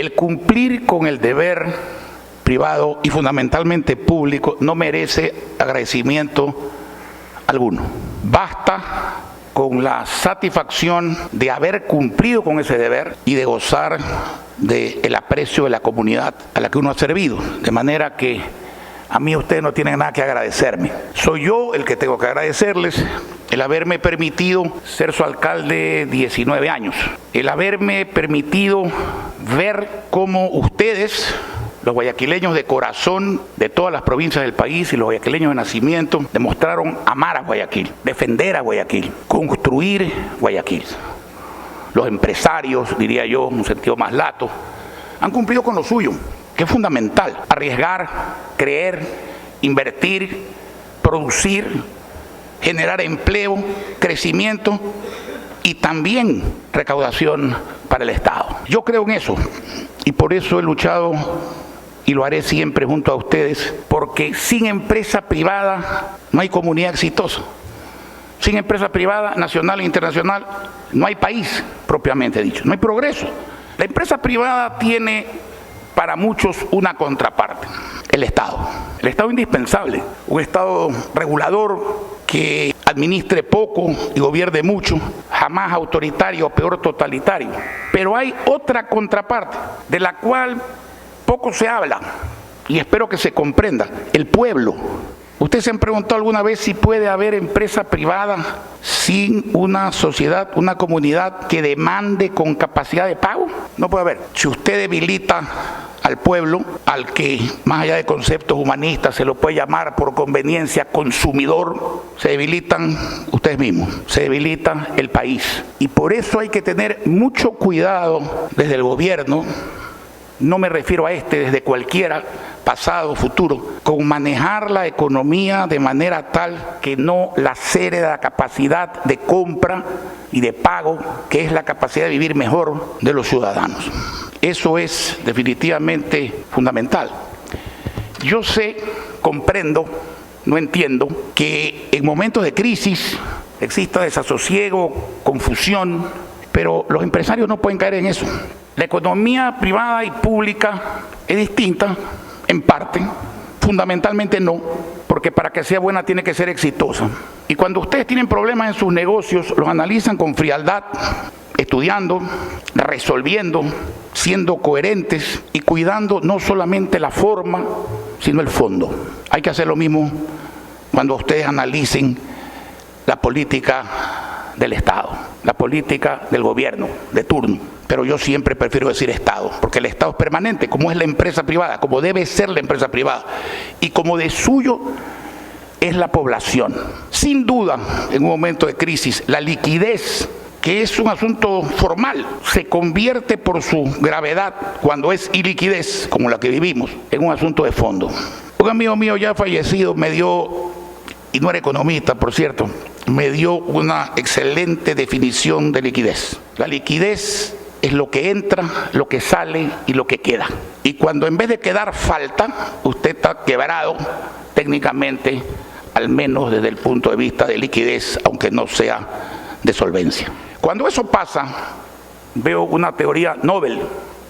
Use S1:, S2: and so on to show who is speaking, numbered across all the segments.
S1: El cumplir con el deber privado y fundamentalmente público no merece agradecimiento alguno. Basta con la satisfacción de haber cumplido con ese deber y de gozar del aprecio de la comunidad a la que uno ha servido. De manera que a mí ustedes no tienen nada que agradecerme. Soy yo el que tengo que agradecerles el haberme permitido ser su alcalde 19 años. El haberme permitido ver cómo ustedes, los guayaquileños de corazón de todas las provincias del país y los guayaquileños de nacimiento, demostraron amar a Guayaquil, defender a Guayaquil, construir Guayaquil. Los empresarios, diría yo, en un sentido más lato, han cumplido con lo suyo, que es fundamental: arriesgar, creer, invertir, producir, generar empleo, crecimiento y también recaudación para el Estado. Yo creo en eso y por eso he luchado y lo haré siempre junto a ustedes, porque sin empresa privada no hay comunidad exitosa. Sin empresa privada, nacional e internacional, no hay país propiamente dicho, no hay progreso. La empresa privada tiene para muchos una contraparte: el Estado. El Estado indispensable, un Estado regulador que administre poco y gobierne mucho, jamás autoritario o peor totalitario. Pero hay otra contraparte de la cual poco se habla y espero que se comprenda: el pueblo. ¿Ustedes se han preguntado alguna vez si puede haber empresa privada sin una sociedad, una comunidad que demande con capacidad de pago? No puede haber. Si usted debilita al pueblo, al que más allá de conceptos humanistas se lo puede llamar por conveniencia consumidor, se debilitan ustedes mismos, se debilita el país. Y por eso hay que tener mucho cuidado desde el gobierno, no me refiero a desde cualquiera, pasado, futuro, con manejar la economía de manera tal que no lacere la capacidad de compra y de pago, que es la capacidad de vivir mejor de los ciudadanos. Eso es definitivamente fundamental. Yo sé, comprendo, no entiendo que en momentos de crisis exista desasosiego, confusión, pero los empresarios no pueden caer en eso. La economía privada y pública es distinta, en parte, fundamentalmente no, porque para que sea buena tiene que ser exitosa. Y cuando ustedes tienen problemas en sus negocios, los analizan con frialdad, estudiando, resolviendo, siendo coherentes y cuidando no solamente la forma, sino el fondo. Hay que hacer lo mismo cuando ustedes analicen la política del Estado, la política del gobierno de turno. Pero yo siempre prefiero decir Estado, porque el Estado es permanente, como es la empresa privada, como debe ser la empresa privada, y como de suyo es la población. Sin duda, en un momento de crisis, la liquidez, que es un asunto formal, se convierte por su gravedad, cuando es iliquidez, como la que vivimos, en un asunto de fondo. Un amigo mío ya fallecido me dio, y no era economista, por cierto, me dio una excelente definición de liquidez. La liquidez es lo que entra, lo que sale y lo que queda. Y cuando en vez de quedar falta, usted está quebrado técnicamente, al menos desde el punto de vista de liquidez, aunque no sea de solvencia. Cuando eso pasa, veo una teoría Nobel.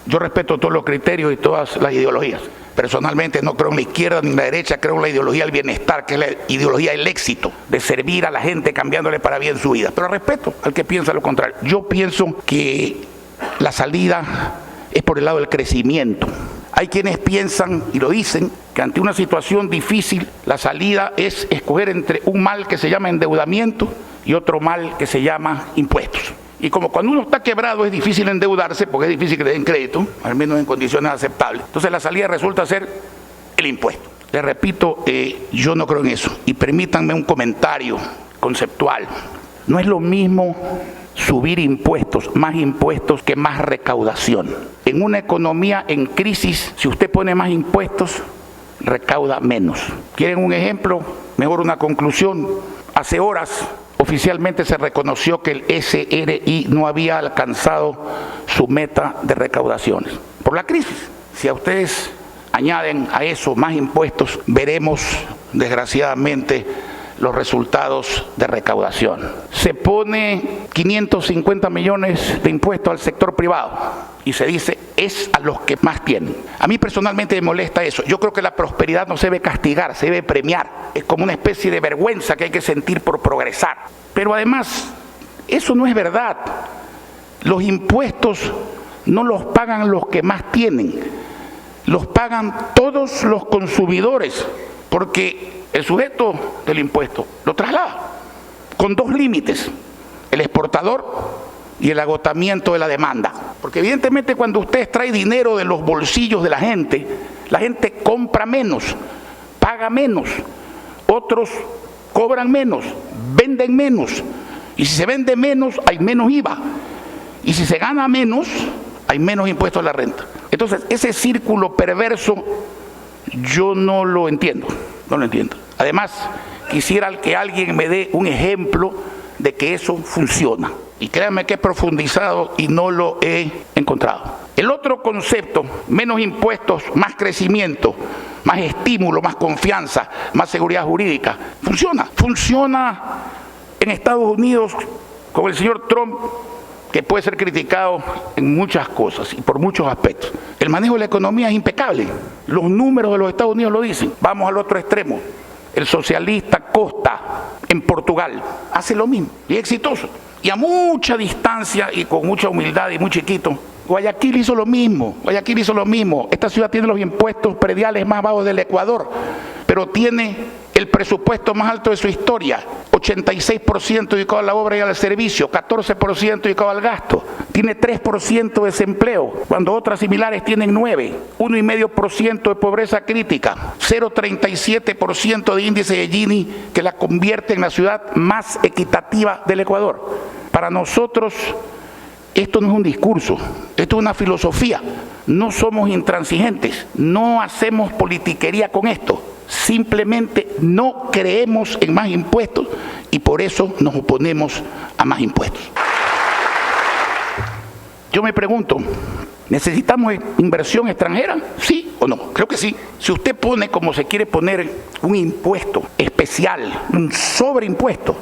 S1: Yo respeto todos los criterios y todas las ideologías. Personalmente no creo en la izquierda ni en la derecha, creo en la ideología del bienestar, que es la ideología del éxito, de servir a la gente cambiándole para bien su vida. Pero respeto al que piensa lo contrario. Yo pienso que la salida es por el lado del crecimiento. Hay quienes piensan y lo dicen que ante una situación difícil la salida es escoger entre un mal que se llama endeudamiento y otro mal que se llama impuestos. Y como cuando uno está quebrado es difícil endeudarse porque es difícil que le den crédito, al menos en condiciones aceptables, entonces la salida resulta ser el impuesto. Les repito, yo no creo en eso. Y permítanme un comentario conceptual. No es lo mismo subir impuestos, más impuestos que más recaudación. En una economía en crisis, si usted pone más impuestos, recauda menos. ¿Quieren un ejemplo? Mejor una conclusión. Hace horas oficialmente se reconoció que el SRI no había alcanzado su meta de recaudaciones por la crisis. Si a ustedes añaden a eso más impuestos, veremos desgraciadamente los resultados de recaudación. se pone 550 millones de impuestos al sector privado y se dice es a los que más tienen. A mí personalmente me molesta eso. Yo creo que la prosperidad no se debe castigar, se debe premiar. Es como una especie de vergüenza que hay que sentir por progresar. Pero además, eso no es verdad. Los impuestos no los pagan los que más tienen, los pagan todos los consumidores, porque el sujeto del impuesto lo traslada con dos límites: el exportador y el agotamiento de la demanda. Porque evidentemente cuando usted extrae dinero de los bolsillos de la gente compra menos, paga menos, otros cobran menos, venden menos, y si se vende menos hay menos IVA, y si se gana menos hay menos impuestos a la renta. Entonces ese círculo perverso yo no lo entiendo, no lo entiendo. Además, quisiera que alguien me dé un ejemplo de que eso funciona. Y créanme que he profundizado y no lo he encontrado. El otro concepto, menos impuestos, más crecimiento, más estímulo, más confianza, más seguridad jurídica, funciona. Funciona en Estados Unidos con el señor Trump, que puede ser criticado en muchas cosas y por muchos aspectos. El manejo de la economía es impecable. Los números de los Estados Unidos lo dicen. Vamos al otro extremo. El socialista Costa, en Portugal, hace lo mismo y es exitoso. Y a mucha distancia y con mucha humildad y muy chiquito, Guayaquil hizo lo mismo. Guayaquil hizo lo mismo. Esta ciudad tiene los impuestos prediales más bajos del Ecuador, pero tiene el presupuesto más alto de su historia, 86% dedicado a la obra y al servicio, 14% dedicado al gasto, tiene 3% de desempleo, cuando otras similares tienen 9%, 1,5% de pobreza crítica, 0,37% de índice de Gini, que la convierte en la ciudad más equitativa del Ecuador. Para nosotros esto no es un discurso, esto es una filosofía. No somos intransigentes, no hacemos politiquería con esto. Simplemente no creemos en más impuestos y por eso nos oponemos a más impuestos. Yo me pregunto, ¿necesitamos inversión extranjera? ¿Sí o no? Creo que sí. Si usted pone, como se quiere poner, un impuesto especial, un sobreimpuesto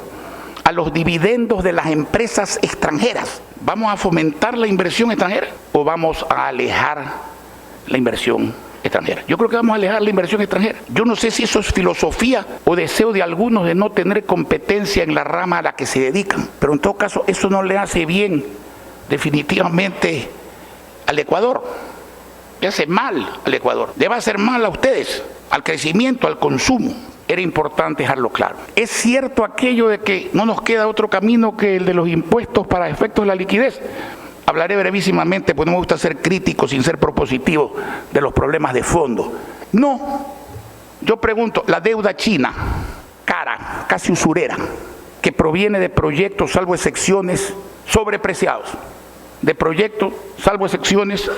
S1: a los dividendos de las empresas extranjeras, ¿vamos a fomentar la inversión extranjera o vamos a alejar la inversión extranjera? Yo creo que vamos a alejar la inversión extranjera. Yo no sé si eso es filosofía o deseo de algunos de no tener competencia en la rama a la que se dedican, pero en todo caso eso no le hace bien definitivamente al Ecuador, le hace mal al Ecuador, le va a hacer mal a ustedes, al crecimiento, al consumo. Era importante dejarlo claro. Es cierto aquello de que no nos queda otro camino que el de los impuestos para efectos de la liquidez. Hablaré brevísimamente, porque no me gusta ser crítico sin ser propositivo de los problemas de fondo. No, yo pregunto, la deuda china, cara, casi usurera, que proviene de proyectos, salvo excepciones, sobrepreciados, de proyectos, salvo excepciones,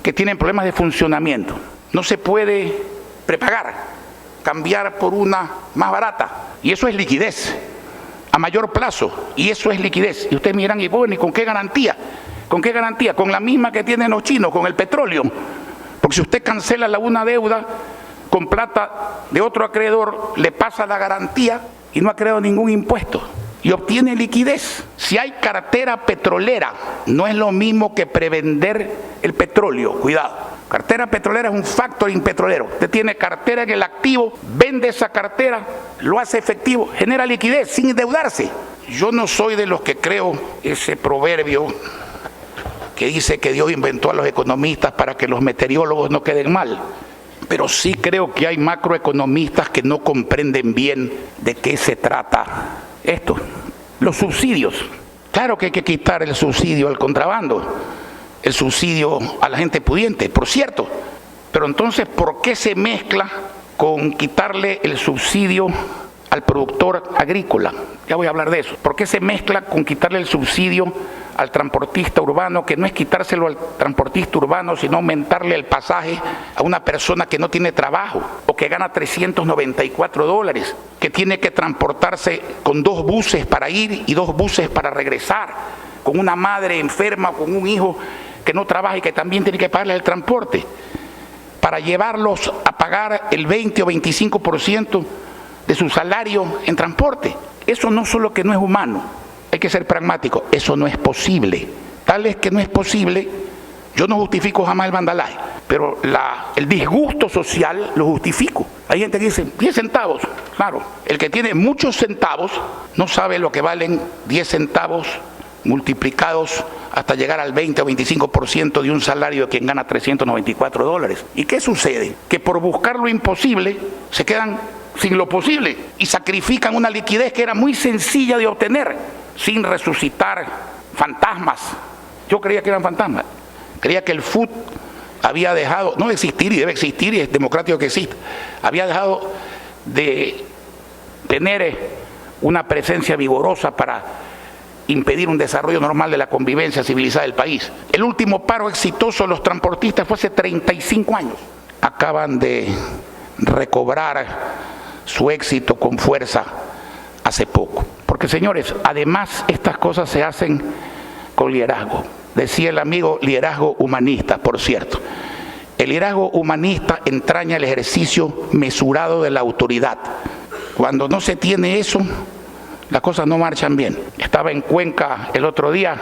S1: que tienen problemas de funcionamiento. No se puede prepagar, cambiar por una más barata, y eso es liquidez a mayor plazo, y eso es liquidez. Y ustedes miran, y bueno, ¿y con qué garantía? ¿Con qué garantía? Con la misma que tienen los chinos, con el petróleo. Porque si usted cancela una deuda con plata de otro acreedor, le pasa la garantía y no ha creado ningún impuesto y obtiene liquidez. Si hay cartera petrolera, no es lo mismo que prevender el petróleo, cuidado. Cartera petrolera es un factoring petrolero. Usted tiene cartera en el activo, vende esa cartera, lo hace efectivo, genera liquidez sin endeudarse. Yo no soy de los que creo ese proverbio que dice que Dios inventó a los economistas para que los meteorólogos no queden mal. Pero sí creo que hay macroeconomistas que no comprenden bien de qué se trata esto. Los subsidios. Claro que hay que quitar el subsidio al contrabando, el subsidio a la gente pudiente, por cierto. Pero entonces, ¿por qué se mezcla con quitarle el subsidio al productor agrícola? Ya voy a hablar de eso. ¿Por qué se mezcla con quitarle el subsidio al transportista urbano, que no es quitárselo al transportista urbano, sino aumentarle el pasaje a una persona que no tiene trabajo o que gana $394, que tiene que transportarse con 2 buses para ir y 2 buses para regresar, con una madre enferma, con un hijo que no trabaja y que también tiene que pagarle el transporte, para llevarlos a pagar el 20 o 25% de su salario en transporte? Eso no solo que no es humano, hay que ser pragmático, eso no es posible. Tal es que no es posible, yo no justifico jamás el vandalaje, pero el disgusto social lo justifico. Hay gente que dice 10 centavos, claro, el que tiene muchos centavos no sabe lo que valen 10 centavos multiplicados hasta llegar al 20 o 25% de un salario de quien gana $394. ¿Y qué sucede? Que por buscar lo imposible se quedan sin lo posible y sacrifican una liquidez que era muy sencilla de obtener sin resucitar fantasmas. Yo creía que eran fantasmas, creía que el FUT había dejado, no de existir y debe existir y es democrático que exista, había dejado de tener una presencia vigorosa para impedir un desarrollo normal de la convivencia civilizada del país. El último paro exitoso de los transportistas fue hace 35 años. Acaban de recobrar su éxito con fuerza hace poco. Porque, señores, además estas cosas se hacen con liderazgo. Decía el amigo liderazgo humanista, por cierto. El liderazgo humanista entraña el ejercicio mesurado de la autoridad. Cuando no se tiene eso, las cosas no marchan bien. Estaba en Cuenca el otro día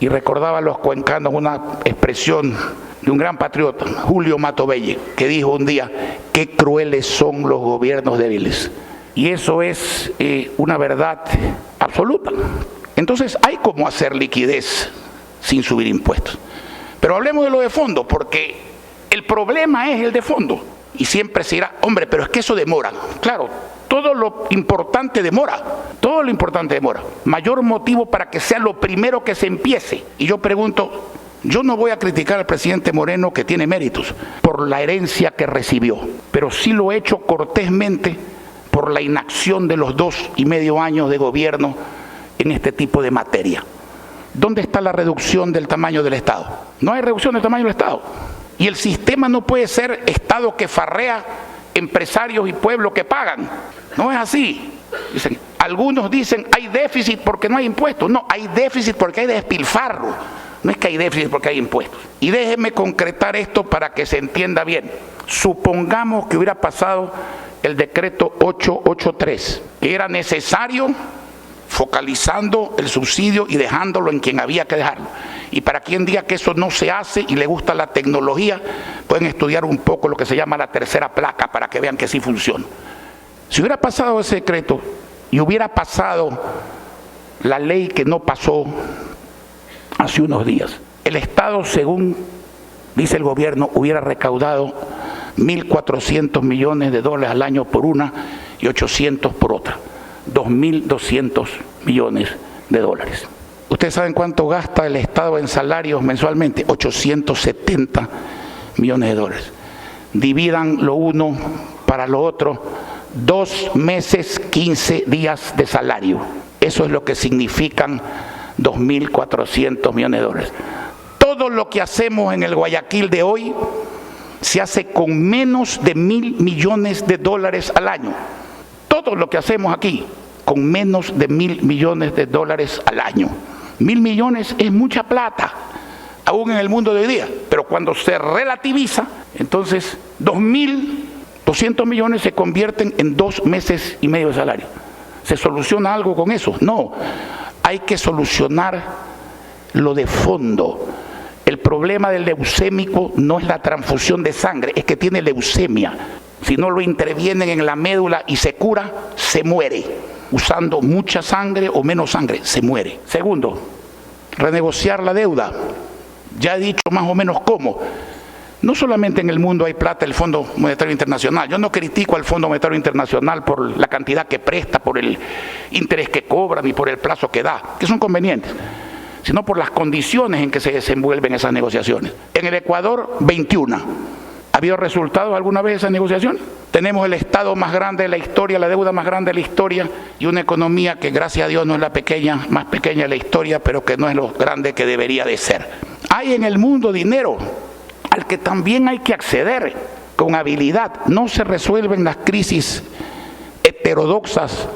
S1: y recordaba a los cuencanos una expresión de un gran patriota, Julio Mato Bello, que dijo un día: qué crueles son los gobiernos débiles. Y eso es una verdad absoluta. Entonces hay cómo hacer liquidez sin subir impuestos. Pero hablemos de lo de fondo, porque el problema es el de fondo. Y siempre se dirá, hombre, pero es que eso demora. Claro, todo lo importante demora, todo lo importante demora. Mayor motivo para que sea lo primero que se empiece. Y yo pregunto, yo no voy a criticar al presidente Moreno, que tiene méritos por la herencia que recibió, pero sí lo he hecho cortésmente por la inacción de los 2,5 años de gobierno en este tipo de materia. ¿Dónde está la reducción del tamaño del Estado? No hay reducción del tamaño del Estado. Y el sistema no puede ser Estado que farrea empresarios y pueblos que pagan. No es así. Algunos dicen hay déficit porque no hay impuestos. No, hay déficit porque hay despilfarro. No es que hay déficit porque hay impuestos. Y déjenme concretar esto para que se entienda bien. Supongamos que hubiera pasado el decreto 883, que era necesario focalizando el subsidio y dejándolo en quien había que dejarlo. Y para quien diga que eso no se hace y le gusta la tecnología, pueden estudiar un poco lo que se llama la tercera placa para que vean que sí funciona. Si hubiera pasado ese decreto y hubiera pasado la ley que no pasó hace unos días, el Estado, según dice el gobierno, hubiera recaudado 1.400 millones de dólares al año por una y 800 por otra. 2.200 millones de dólares. ¿Ustedes saben cuánto gasta el Estado en salarios mensualmente? 870 millones de dólares. Dividan lo uno para lo otro, 2 meses, 15 días de salario. Eso es lo que significan 2.400 millones de dólares. Todo lo que hacemos en el Guayaquil de hoy se hace con menos de 1.000 millones de dólares al año. Todo lo que hacemos aquí, con menos de 1.000 millones de dólares al año. 1.000 millones es mucha plata, aún en el mundo de hoy día. Pero cuando se relativiza, entonces 2.200 millones se convierten en 2 meses y medio de salario. ¿Se soluciona algo con eso? No, hay que solucionar lo de fondo. El problema del leucémico no es la transfusión de sangre, es que tiene leucemia. Si no lo intervienen en la médula y se cura, se muere. Usando mucha sangre o menos sangre, se muere. Segundo, renegociar la deuda. Ya he dicho más o menos cómo. No solamente en el mundo hay plata el Fondo Monetario Internacional. Yo no critico al Fondo Monetario Internacional por la cantidad que presta, por el interés que cobra ni por el plazo que da, que son convenientes, sino por las condiciones en que se desenvuelven esas negociaciones. En el Ecuador, 21. ¿Ha habido resultados alguna vez de esas negociaciones? Tenemos el Estado más grande de la historia, la deuda más grande de la historia y una economía que, gracias a Dios, no es la más pequeña de la historia, pero que no es lo grande que debería de ser. Hay en el mundo dinero al que también hay que acceder con habilidad. No se resuelven las crisis heterodoxas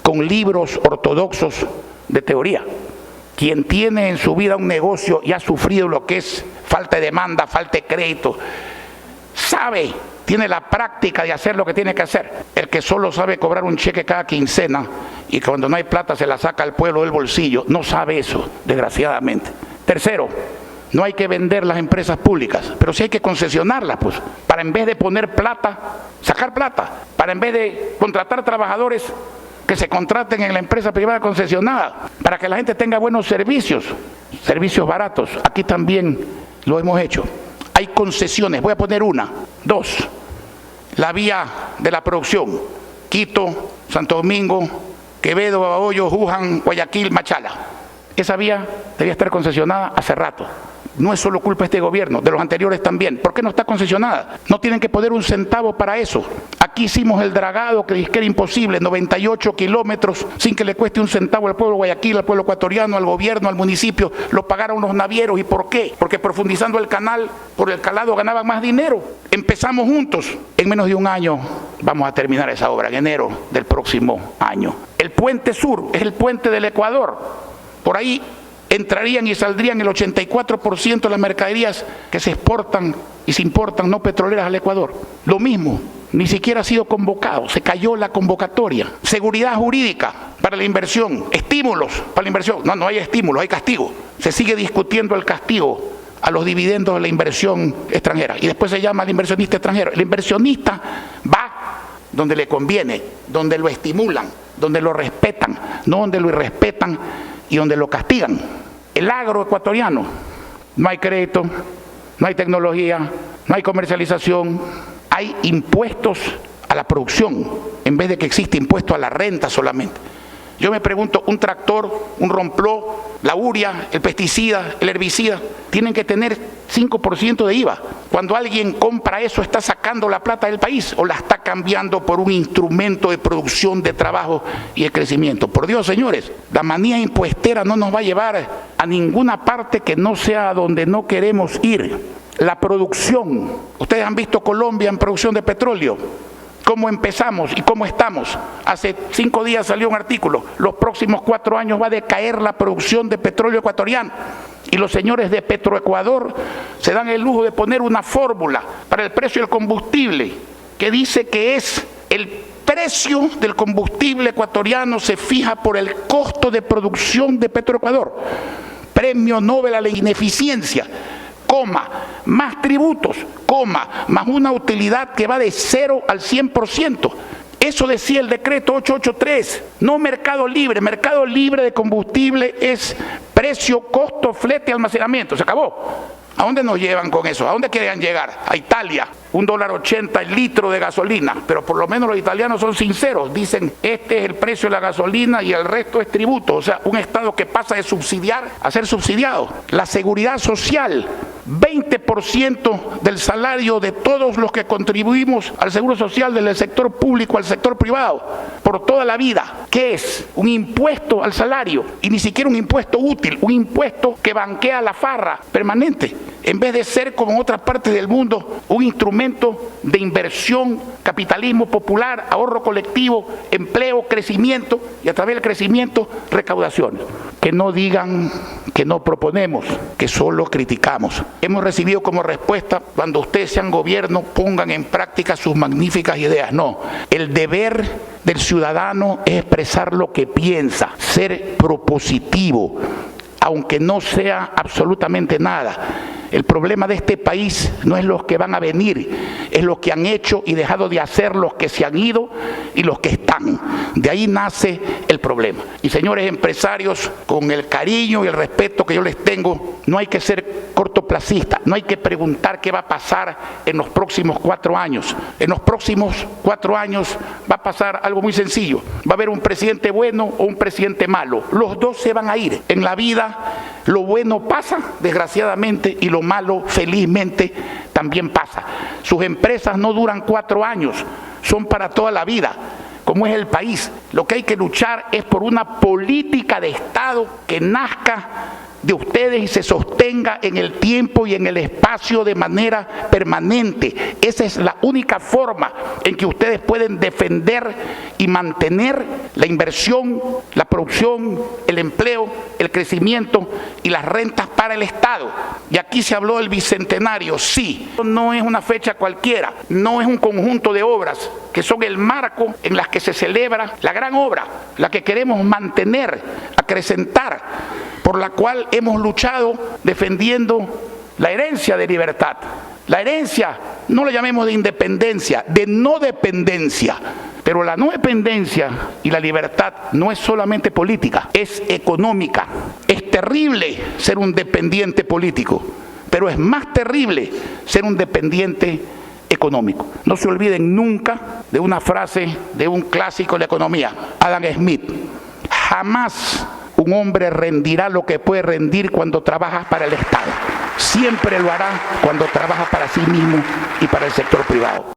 S1: con libros ortodoxos de teoría. Quien tiene en su vida un negocio y ha sufrido lo que es falta de demanda, falta de crédito, sabe, tiene la práctica de hacer lo que tiene que hacer. El que solo sabe cobrar un cheque cada quincena y cuando no hay plata se la saca al pueblo del bolsillo, no sabe eso, desgraciadamente. Tercero, no hay que vender las empresas públicas, pero sí hay que concesionarlas, pues, para en vez de poner plata, sacar plata, para en vez de contratar trabajadores que se contraten en la empresa privada concesionada, para que la gente tenga buenos servicios, servicios baratos. Aquí también lo hemos hecho. Hay concesiones, voy a poner una. Dos, la vía de la producción, Quito, Santo Domingo, Quevedo, Babahoyo, Luján, Guayaquil, Machala. Esa vía debía estar concesionada hace rato. No es solo culpa de este gobierno, de los anteriores también. ¿Por qué no está concesionada? No tienen que poner un centavo para eso. Aquí hicimos el dragado que era imposible, 98 kilómetros, sin que le cueste un centavo al pueblo de Guayaquil, al pueblo ecuatoriano, al gobierno, al municipio. Lo pagaron unos navieros. ¿Y por qué? Porque profundizando el canal, por el calado ganaban más dinero. Empezamos juntos. En menos de un año vamos a terminar esa obra, en enero del próximo año. El puente sur es el puente del Ecuador. Por ahí entrarían y saldrían el 84% de las mercaderías que se exportan y se importan no petroleras al Ecuador. Lo mismo, ni siquiera ha sido convocado, se cayó la convocatoria. Seguridad jurídica para la inversión, estímulos para la inversión. No hay estímulos, hay castigo. Se sigue discutiendo el castigo a los dividendos de la inversión extranjera y después se llama al inversionista extranjero. El inversionista va donde le conviene, donde lo estimulan, donde lo respetan, no donde lo irrespetan y donde lo castigan. El agro ecuatoriano, no hay crédito, no hay tecnología, no hay comercialización, hay impuestos a la producción, en vez de que existe impuesto a la renta solamente. Yo me pregunto, un tractor, un rompló, la urea, el pesticida, el herbicida, tienen que tener 5% de IVA. Cuando alguien compra eso, está sacando la plata del país o la está cambiando por un instrumento de producción, de trabajo y de crecimiento. Por Dios, señores, la manía impuestera no nos va a llevar a ninguna parte que no sea a donde no queremos ir. La producción, ustedes han visto Colombia en producción de petróleo. ¿Cómo empezamos y cómo estamos? Hace 5 días salió un artículo, los próximos 4 años va a decaer la producción de petróleo ecuatoriano. Y los señores de Petroecuador se dan el lujo de poner una fórmula para el precio del combustible, que dice que es el precio del combustible ecuatoriano se fija por el costo de producción de Petroecuador. Premio Nobel a la ineficiencia. Coma, más tributos, coma, más una utilidad que va de 0 al 100%. Eso decía el decreto 883, no mercado libre. Mercado libre de combustible es precio, costo, flete, almacenamiento. Se acabó. ¿A dónde nos llevan con eso? ¿A dónde quieren llegar? A Italia, $1.80 el litro de gasolina, pero por lo menos los italianos son sinceros, dicen este es el precio de la gasolina y el resto es tributo, o sea, un Estado que pasa de subsidiar a ser subsidiado. La seguridad social, 20% del salario de todos los que contribuimos al seguro social desde el sector público al sector privado, por toda la vida. ¿Qué es? Un impuesto al salario, y ni siquiera un impuesto útil, un impuesto que banquea la farra permanente, en vez de ser, como en otras partes del mundo, un instrumento de inversión, capitalismo popular, ahorro colectivo, empleo, crecimiento, y a través del crecimiento, recaudación. Que no digan que no proponemos, que solo criticamos. Hemos recibido como respuesta, cuando ustedes sean gobierno, pongan en práctica sus magníficas ideas. No, el deber del ciudadano es expresar lo que piensa, ser propositivo, aunque no sea absolutamente nada. El problema de este país no es los que van a venir, es los que han hecho y dejado de hacer, los que se han ido y los que están. De ahí nace el problema. Y señores empresarios, con el cariño y el respeto que yo les tengo, no hay que ser cortoplacista, no hay que preguntar qué va a pasar en los próximos 4 años. En los próximos 4 años va a pasar algo muy sencillo. Va a haber un presidente bueno o un presidente malo. Los dos se van a ir. En la vida lo bueno pasa, desgraciadamente, y lo malo, felizmente, también pasa. Sus empresas no duran 4 años, son para toda la vida, como es el país. Lo que hay que luchar es por una política de Estado que nazca de ustedes y se sostenga en el tiempo y en el espacio de manera permanente. Esa es la única forma en que ustedes pueden defender y mantener la inversión, la producción, el empleo, el crecimiento y las rentas para el Estado. Y aquí se habló del Bicentenario. Sí, no es una fecha cualquiera, no es un conjunto de obras que son el marco en las que se celebra la gran obra, la que queremos mantener, acrecentar, por la cual hemos luchado defendiendo la herencia de libertad. La herencia, no la llamemos de independencia, de no dependencia. Pero la no dependencia y la libertad no es solamente política, es económica. Es terrible ser un dependiente político, pero es más terrible ser un dependiente económico. No se olviden nunca de una frase de un clásico de la economía, Adam Smith: jamás un hombre rendirá lo que puede rendir cuando trabaja para el Estado. Siempre lo hará cuando trabaja para sí mismo y para el sector privado.